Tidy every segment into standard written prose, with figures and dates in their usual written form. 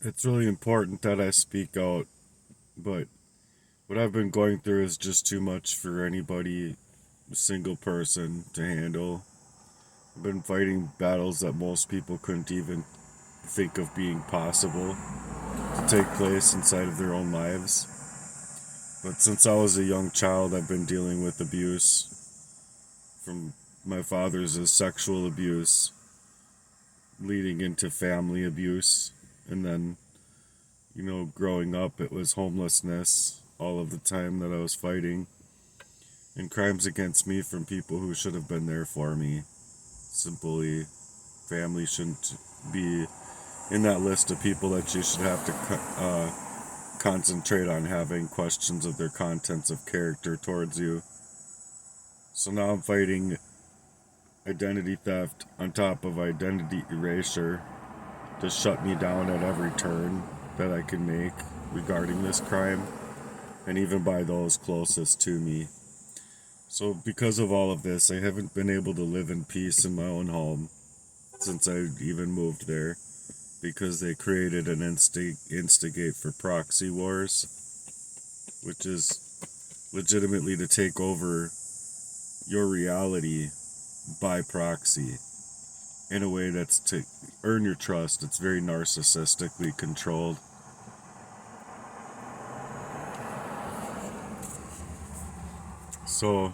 It's really important that I speak out, but what I've been going through is just too much for anybody, a single person, to handle. I've been fighting battles that most people couldn't even think of being possible to take place inside of their own lives. But since I was a young child, I've been dealing with abuse from my father's sexual abuse, leading into family abuse, and then, growing up, it was homelessness all of the time that I was fighting, and crimes against me from people who should have been there for me. Simply, family shouldn't be in that list of people that you should have to concentrate on having questions of their contents of character towards you. So now I'm fighting identity theft on top of identity erasure to shut me down at every turn that I can make regarding this crime, and even by those closest to me. So, because of all of this, I haven't been able to live in peace in my own home since I even moved there, because they created an instigate for proxy wars, which is legitimately to take over your reality by proxy in a way that's to earn your trust. It's very narcissistically controlled. So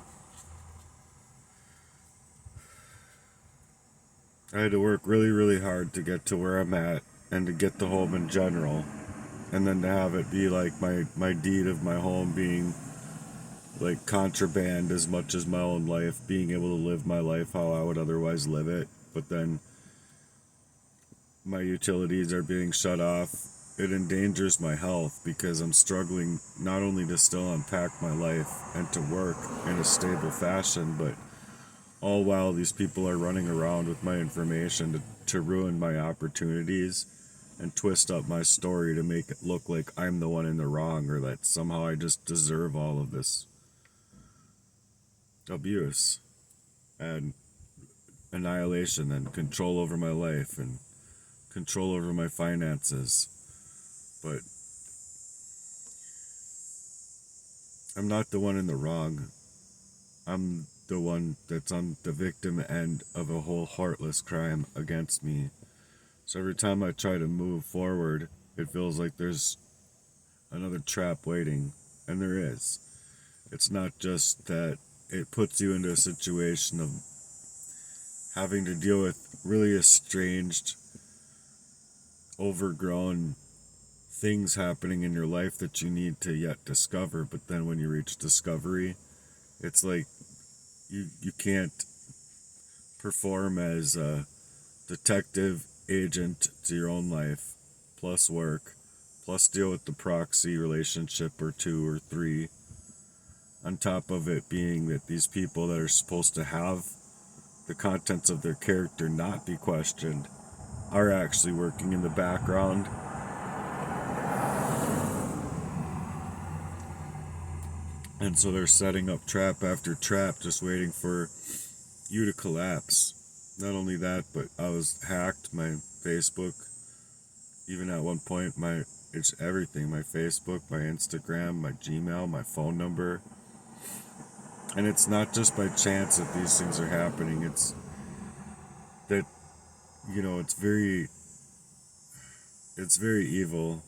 I had to work really, really hard to get to where I'm at and to get the home in general. And then to have it be like my deed of my home being like contraband as much as my own life, being able to live my life how I would otherwise live it. But then my utilities are being shut off. It endangers my health because I'm struggling not only to still unpack my life and to work in a stable fashion, but all while these people are running around with my information to ruin my opportunities and twist up my story to make it look like I'm the one in the wrong, or that somehow I just deserve all of this abuse and annihilation and control over my life and control over my finances. But I'm not the one in the wrong. I'm the one that's on the victim end of a whole heartless crime against me. So every time I try to move forward, it feels like there's another trap waiting. And there is. It's not just that it puts you into a situation of having to deal with really estranged, overgrown things happening in your life that you need to yet discover. But then when you reach discovery, it's like you can't perform as a detective agent to your own life, plus work, plus deal with the proxy relationship or two or three, on top of it being that these people that are supposed to have the contents of their character not be questioned are actually working in the background. And so they're setting up trap after trap, just waiting for you to collapse. Not only that, but I was hacked, my Facebook, even at one point, it's everything, my Facebook, my Instagram, my Gmail, my phone number. And it's not just by chance that these things are happening. It's that, it's very evil,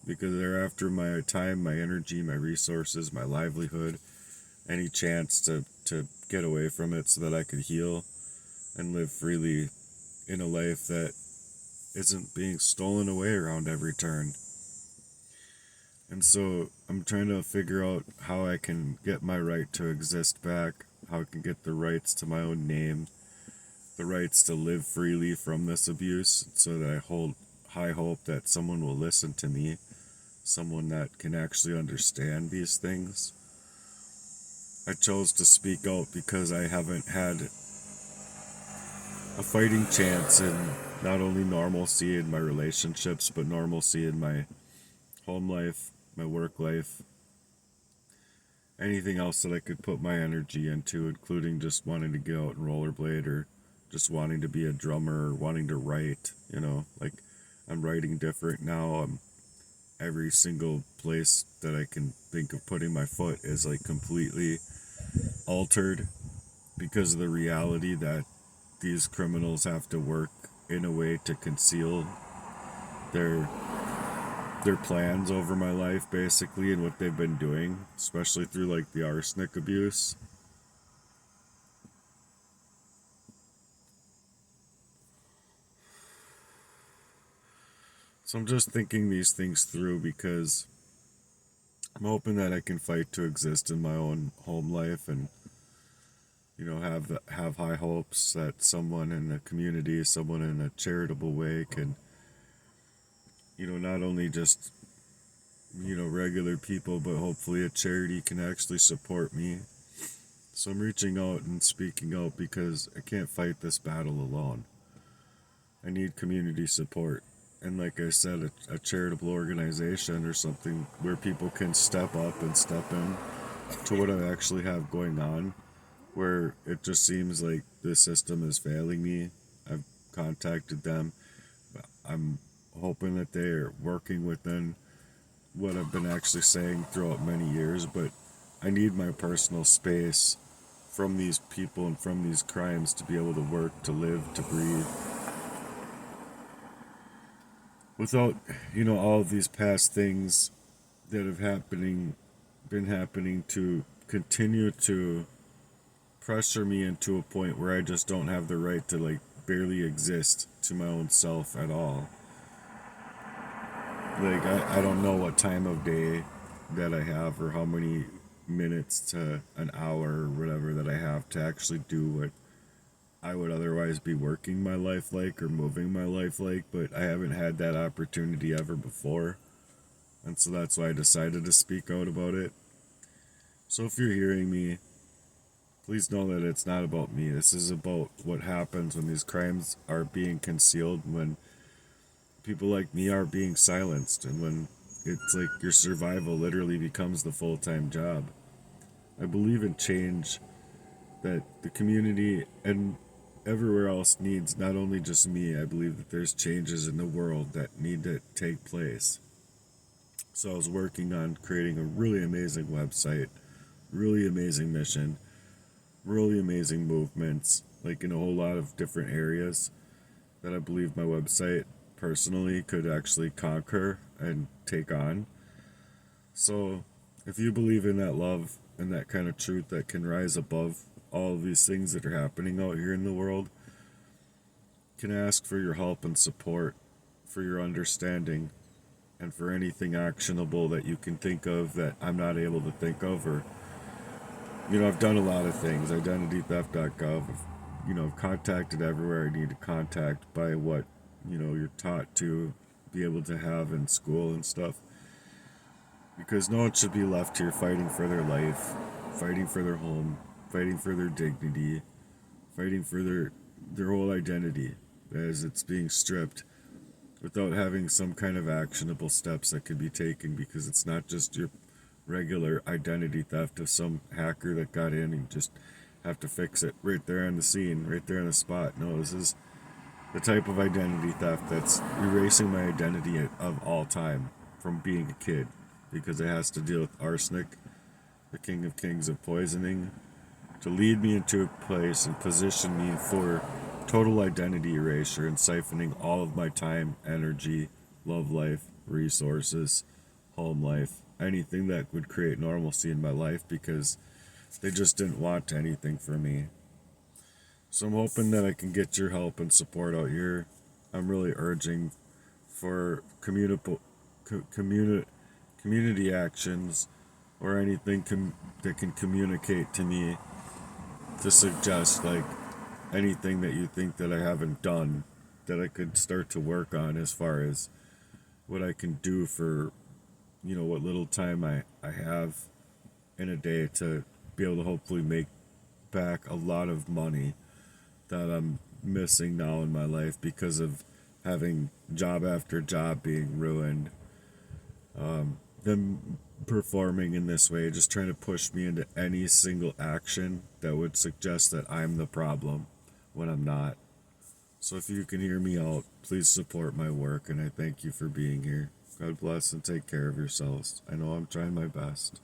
because they're after my time, my energy, my resources, my livelihood, any chance to get away from it so that I could heal and live freely in a life that isn't being stolen away around every turn. And so I'm trying to figure out how I can get my right to exist back, how I can get the rights to my own name, the rights to live freely from this abuse, so that I hold high hope that someone will listen to me, someone that can actually understand these things. I chose to speak out because I haven't had a fighting chance in not only normalcy in my relationships, but normalcy in my home life, my work life, anything else that I could put my energy into, including just wanting to go out and rollerblade, or just wanting to be a drummer, or wanting to write. Like, I'm writing different now. Every single place that I can think of putting my foot is like completely altered because of the reality that these criminals have to work in a way to conceal their their plans over my life, basically, and what they've been doing, especially through like the arsenic abuse. So I'm just thinking these things through because I'm hoping that I can fight to exist in my own home life, and have high hopes that someone in the community, someone in a charitable way can, not only just, regular people, but hopefully a charity can actually support me. So I'm reaching out and speaking out because I can't fight this battle alone. I need community support. And like I said, a charitable organization or something where people can step up and step in to what I actually have going on, where it just seems like the system is failing me. I've contacted them. I'm hoping that they're working within what I've been actually saying throughout many years, but I need my personal space from these people and from these crimes to be able to work, to live, to breathe. Without, all of these past things that have been happening to continue to pressure me into a point where I just don't have the right to like barely exist to my own self at all. Like I don't know what time of day that I have or how many minutes to an hour or whatever that I have to actually do what I would otherwise be working my life like or moving my life like, but I haven't had that opportunity ever before. And so that's why I decided to speak out about it. So if you're hearing me, please know that it's not about me. This is about what happens when these crimes are being concealed, when people like me are being silenced, and when it's like your survival literally becomes the full-time job. I believe in change that the community and everywhere else needs, not only just me. I believe that there's changes in the world that need to take place. So I was working on creating a really amazing website, really amazing mission, really amazing movements, like in a whole lot of different areas that I believe my website personally could actually conquer and take on. So if you believe in that love and that kind of truth that can rise above all of these things that are happening out here in the world, can ask for your help and support, for your understanding, and for anything actionable that you can think of that I'm not able to think of. Or, I've done a lot of things. Identitytheft.gov. I've contacted everywhere I need to contact by what, you're taught to be able to have in school and stuff. Because no one should be left here fighting for their life, fighting for their home, fighting for their dignity, fighting for their whole identity as it's being stripped without having some kind of actionable steps that could be taken, because it's not just your regular identity theft of some hacker that got in and you just have to fix it right there on the scene, right there on the spot. No, this is the type of identity theft that's erasing my identity of all time from being a kid, because it has to deal with arsenic, the king of kings of poisoning, to lead me into a place and position me for total identity erasure and siphoning all of my time, energy, love life, resources, home life, anything that would create normalcy in my life, because they just didn't want anything from me. So I'm hoping that I can get your help and support out here. I'm really urging for community actions or anything that can communicate to me, to suggest like anything that you think that I haven't done that I could start to work on, as far as what I can do for, what little time I have in a day to be able to hopefully make back a lot of money that I'm missing now in my life because of having job after job being ruined. Them performing in this way, just trying to push me into any single action that would suggest that I'm the problem when I'm not. So if you can hear me out, please support my work, and I thank you for being here. God bless and take care of yourselves. I know I'm trying my best.